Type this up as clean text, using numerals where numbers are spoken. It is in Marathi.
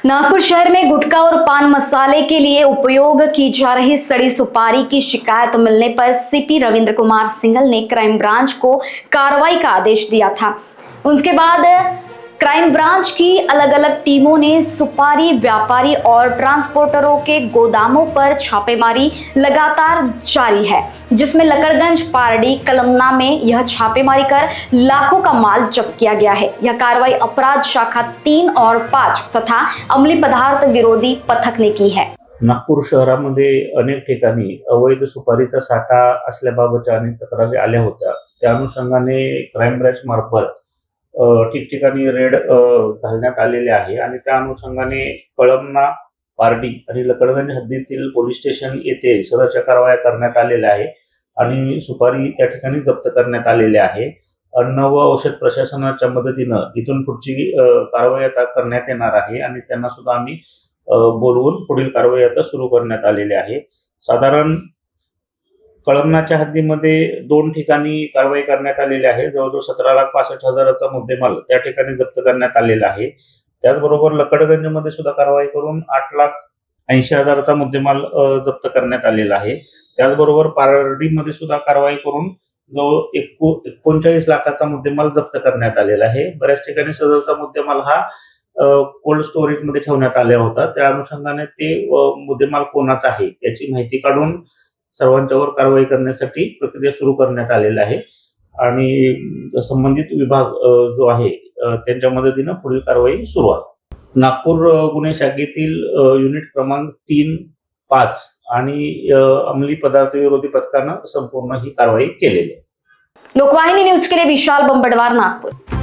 नागपुर शहर में गुटखा और पान मसाले के लिए उपयोग की जा रही सड़ी सुपारी की शिकायत मिलने पर सीपी रविंद्र कुमार सिंघल ने क्राइम ब्रांच को कार्रवाई का आदेश दिया था। उसके बाद क्राइम ब्रांच की अलग अलग टीमों ने सुपारी व्यापारी और ट्रांसपोर्टरों के गोदामों पर छापेमारी लगातार जारी है, जिसमें लकड़गंज, पारडी, कलमना में यह छापेमारी कर लाखों का माल जब्त किया गया है। यह कार्रवाई अपराध शाखा 3 और 5 तथा अमली पदार्थ विरोधी पथक ने की है। नागपूर शहरामध्ये अनेक ठिकाणी अवैध सुपारीचा साठा असल्याबाबतच्या अनेक तक्रारी आल्या होत्या। त्या अनुषंगाने क्राइम ब्रांच मार्फत ठिकठिकाणी रेड घालण्यात आलेले आहे आणि त्या अनुषंगाने कळमना, पारडी आणि लकडगंज हद्दीतील पोलीस स्टेशन येथे सदरच्या कारवाया करण्यात आलेल्या आहे आणि सुपारी त्या ठिकाणी जप्त करण्यात आलेले आहे। अन्न व औषध प्रशासनाच्या मदतीने इथून पुढची कारवाई आता करण्यात येणार आहे आणि त्यांना सुद्धा आम्ही बोलवून पुढील कारवाई आता सुरू करण्यात आलेली आहे। साधारण कळमनाच्या हद्दीमध्ये 2 ठिकाणी कारवाई करण्यात आलेली आहे। जवळजवळ 17,65,000चा मुद्देमाल त्या ठिकाणी जप्त करण्यात आलेला आहे। त्याचबरोबर लकडगंजमध्ये सुद्धा कारवाई करून 8,80,000चा मुद्देमाल जप्त करण्यात आलेला आहे। त्याचबरोबर पारडीमध्ये सुद्धा कारवाई करून जवळ 39 लाखाचा मुद्देमाल जप्त करण्यात आलेला आहे। बऱ्याच ठिकाणी सदरचा मुद्देमाल हा कोल्ड स्टोरेज मध्ये ठेवण्यात आला होता। त्या अनुषंगाने ते मुद्देमाल कोणाचा आहे याची माहिती काढून सर्वांच्यावर कारवाई करण्यासाठी प्रक्रिया सुरू करण्यात आलेली आहे आणि संबंधित विभाग जो आहे त्यांच्या मदतीने पुढील कारवाई सुरू आहे। नागपूर गुन्हे शाखेतील युनिट क्रमांक 3, 5 आणि अंमली पदार्थ विरोधी पथकाने संपूर्ण ही कारवाई केलेली आहे। लोकवाहिनी न्यूज के लिए विशाल बंबड़वार, नागपुर।